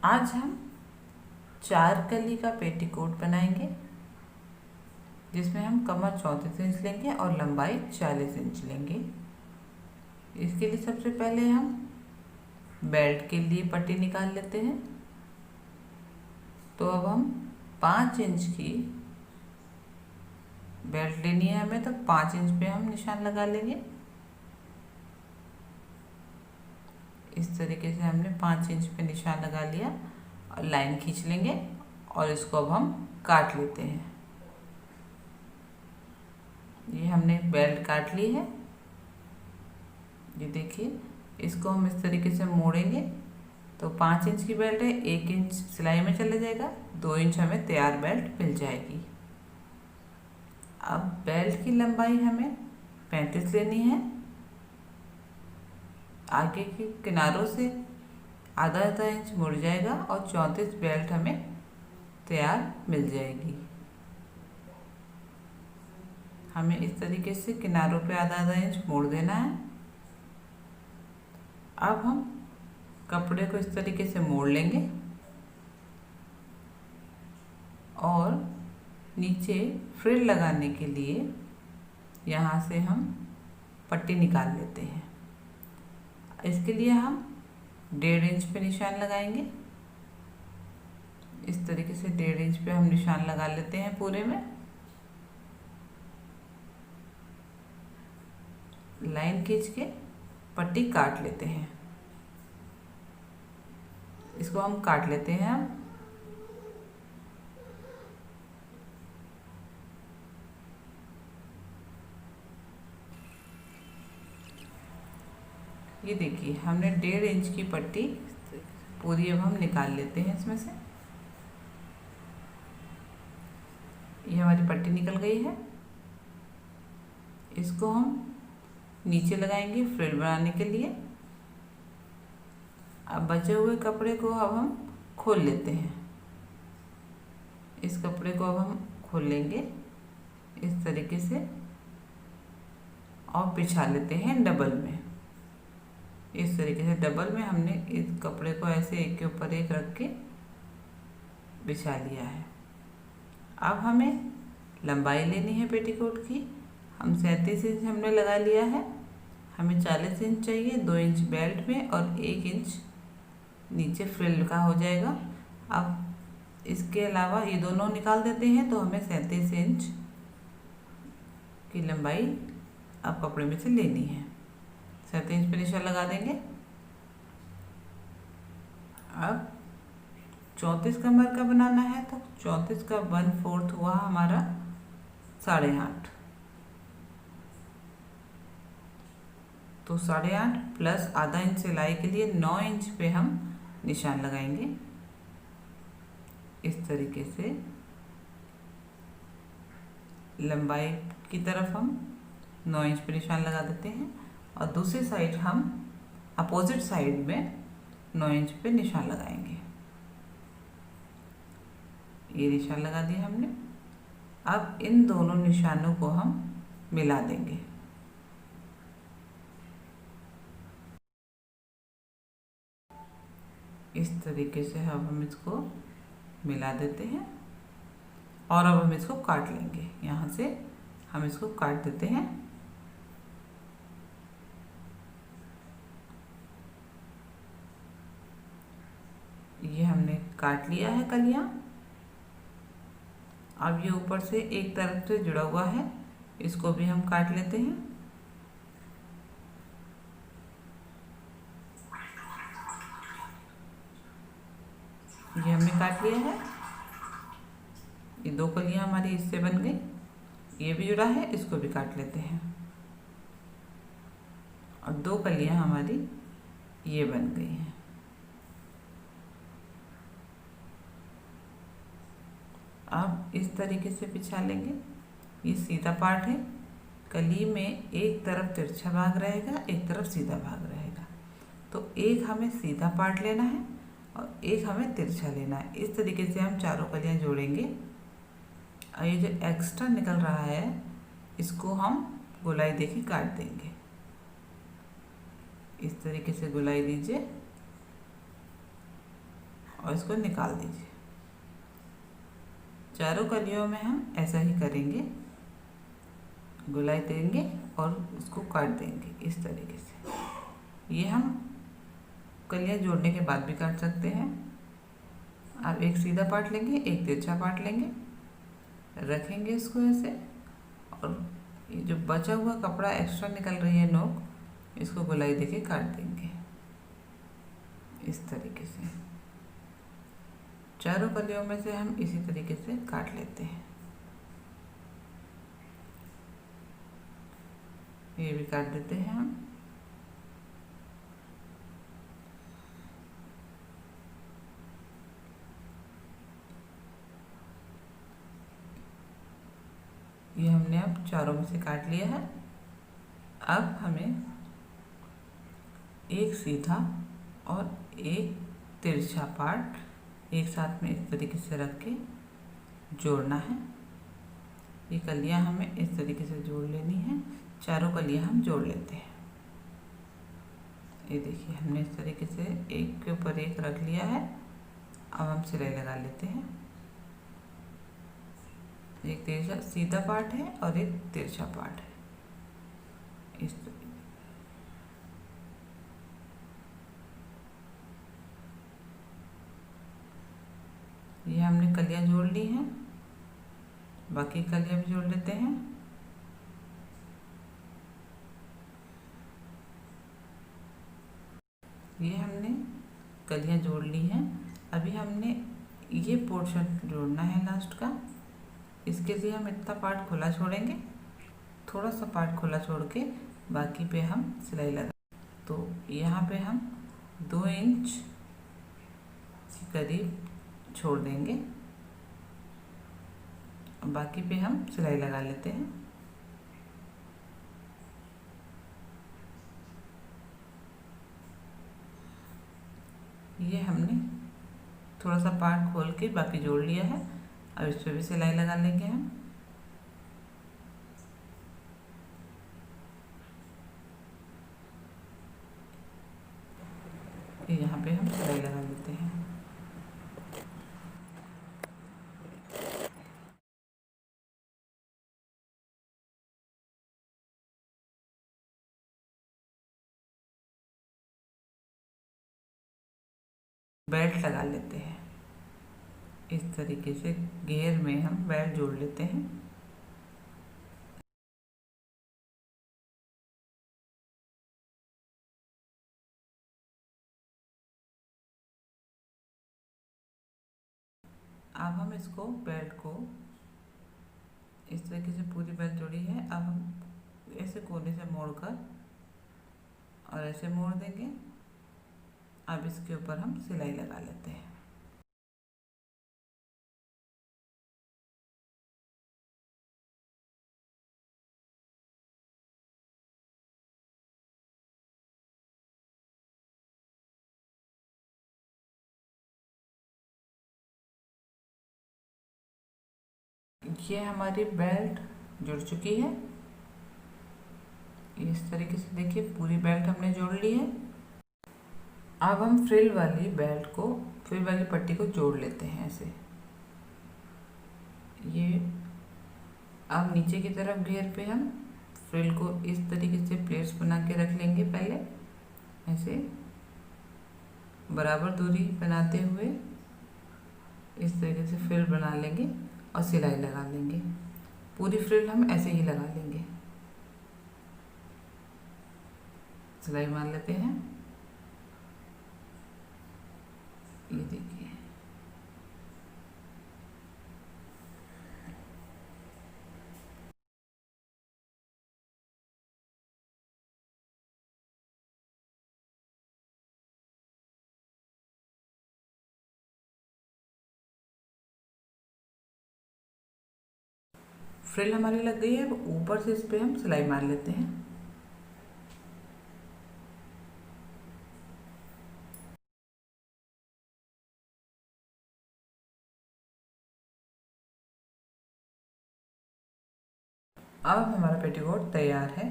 आज हम 4 कली का पेटीकोट बनाएंगे, जिसमें हम कमर 34 इंच लेंगे और लंबाई 40 इंच लेंगे। इसके लिए सबसे पहले हम बेल्ट के लिए पट्टी निकाल लेते हैं। तो अब हम 5 इंच की बेल्ट लेनी है हमें, तो 5 इंच पे हम निशान लगा लेंगे। इस तरीके से हमने 5 इंच पे निशान लगा लिया और लाइन खींच लेंगे और इसको अब हम काट लेते हैं। ये हमने बेल्ट काट ली है। ये देखिए, इसको हम इस तरीके से मोड़ेंगे तो 5 इंच की बेल्ट है, 1 इंच सिलाई में चला जाएगा, 2 इंच हमें तैयार बेल्ट मिल जाएगी। अब बेल्ट की लंबाई हमें 35 लेनी है। आगे के किनारों से आधा आधा इंच मुड़ जाएगा और 34 बेल्ट हमें तैयार मिल जाएगी। हमें इस तरीके से किनारों पे आधा आधा इंच मोड़ देना है। अब हम कपड़े को इस तरीके से मोड़ लेंगे और नीचे फ्रिल लगाने के लिए यहाँ से हम पट्टी निकाल लेते हैं। इसके लिए हम 1.5 इंच पे निशान लगाएंगे। इस तरीके से 1.5 इंच पे हम निशान लगा लेते हैं पूरे में। लाइन खींच के पट्टी काट लेते हैं। इसको हम काट लेते हैं। अब ये देखिए, हमने 1.5 इंच की पट्टी पूरी अब हम निकाल लेते हैं इसमें से। ये हमारी पट्टी निकल गई है। इसको हम नीचे लगाएंगे फ्रिल बनाने के लिए। अब बचे हुए कपड़े को अब हम खोल लेते हैं। इस कपड़े को अब हम खोल लेंगे इस तरीके से और बिछा लेते हैं डबल में। इस तरीके से डबल में हमने इस कपड़े को ऐसे एक के ऊपर एक रख के बिछा लिया है। अब हमें लंबाई लेनी है पेटीकोट की। हम 37 इंच हमने लगा लिया है। हमें 40 इंच चाहिए, 2 इंच बेल्ट में और 1 इंच नीचे फ्रिल का हो जाएगा। अब इसके अलावा ये दोनों निकाल देते हैं तो हमें 37 इंच की लंबाई अब कपड़े में से लेनी है। 37 इंच पे निशान लगा देंगे। अब 34 कमर का बनाना है तो 34 का 1/4 हुआ हमारा 8.5। तो 8.5 प्लस आधा इंच सिलाई के लिए 9 इंच पे हम निशान लगाएंगे। इस तरीके से लंबाई की तरफ हम 9 इंच पे निशान लगा देते हैं और दूसरी साइड हम अपोजिट साइड में 9 इंच पे निशान लगाएंगे। ये निशान लगा दिया हमने। अब इन दोनों निशानों को हम मिला देंगे। इस तरीके से अब हम इसको मिला देते हैं और अब हम इसको काट लेंगे। यहाँ से हम इसको काट देते हैं। ये हमने काट लिया है कलियां। अब ये ऊपर से एक तरफ से जुड़ा हुआ है, इसको भी हम काट लेते हैं। ये हमने काट लिया है। ये 2 कलियां हमारी इससे बन गई। ये भी जुड़ा है, इसको भी काट लेते हैं और 2 कलियां हमारी ये बन गई हैं। अब इस तरीके से बिछा लेंगे। ये सीधा पार्ट है। कली में एक तरफ तिरछा भाग रहेगा, एक तरफ सीधा भाग रहेगा। तो एक हमें सीधा पार्ट लेना है और एक हमें तिरछा लेना है। इस तरीके से हम चारों कलियां जोड़ेंगे और ये जो एक्स्ट्रा निकल रहा है इसको हम गोलाई देके काट देंगे। इस तरीके से गोलाई दीजिए। और इसको निकाल दीजिए। चारों कलियों में हम ऐसा ही करेंगे, गोलाई देंगे और उसको काट देंगे इस तरीके से। ये हम कलियां जोड़ने के बाद भी काट सकते हैं। आप एक सीधा पार्ट लेंगे, एक तिरछा पार्ट लेंगे, रखेंगे इसको ऐसे, और ये जो बचा हुआ कपड़ा एक्स्ट्रा निकल रही है नोक, इसको गोलाई देके काट देंगे इस तरीके से। चारों कलियों में से हम इसी तरीके से काट लेते हैं। ये भी काट देते हैं हम। ये हमने अब चारों में से काट लिया है। अब हमें एक सीधा और एक तिरछा पार्ट एक साथ में इस तरीके से रख के जोड़ना है। ये कलियां हमें इस तरीके से जोड़ लेनी है। चारों कलियां हम जोड़ लेते हैं। ये देखिए हमने इस तरीके से एक के ऊपर एक रख लिया है। अब हम सिलाई लगा लेते हैं। एक तिरछा सीधा पार्ट है और एक तिरछा पार्ट है इस तरीके। ये हमने कलियां जोड़ ली हैं, बाकी कलियां भी जोड़ लेते हैं। ये हमने कलियां जोड़ ली हैं। अभी हमने ये पोर्शन जोड़ना है लास्ट का। इसके लिए हम इतना पार्ट खुला छोड़ेंगे, थोड़ा सा पार्ट खुला छोड़ के बाकी पे हम सिलाई लगा। तो यहाँ पे हम 2 इंच के करीब छोड़ देंगे, बाकी पे हम सिलाई लगा लेते हैं। ये हमने थोड़ा सा पार्ट खोल के बाकी जोड़ लिया है। अब इस पे भी सिलाई लगा लेंगे हम। यहाँ पे हम सिलाई लगा लेते हैं। बेल्ट लगा लेते हैं इस तरीके से, घेर में हम बेल्ट जोड़ लेते हैं। अब हम इसको बेल्ट को इस तरीके से पूरी बेल्ट जोड़ी है। अब हम ऐसे कोने से मोड़कर और ऐसे मोड़ देंगे। अब इसके ऊपर हम सिलाई लगा लेते हैं। ये हमारी बेल्ट जुड़ चुकी है। इस तरीके से देखिए पूरी बेल्ट हमने जोड़ ली है। अब हम फ्रिल वाली बेल्ट को, फ्रिल वाली पट्टी को जोड़ लेते हैं ऐसे। ये अब नीचे की तरफ घेर पे हम फ्रिल को इस तरीके से प्लेट्स बना के रख लेंगे। पहले ऐसे बराबर दूरी बनाते हुए इस तरीके से फ्रिल बना लेंगे और सिलाई लगा लेंगे। पूरी फ्रिल हम ऐसे ही लगा लेंगे। सिलाई मार लेते हैं। ये देखिए फ्रिल हमारी लग गई है। अब ऊपर से इस पे हम सिलाई मार लेते हैं। अब हमारा पेटीकोट तैयार है।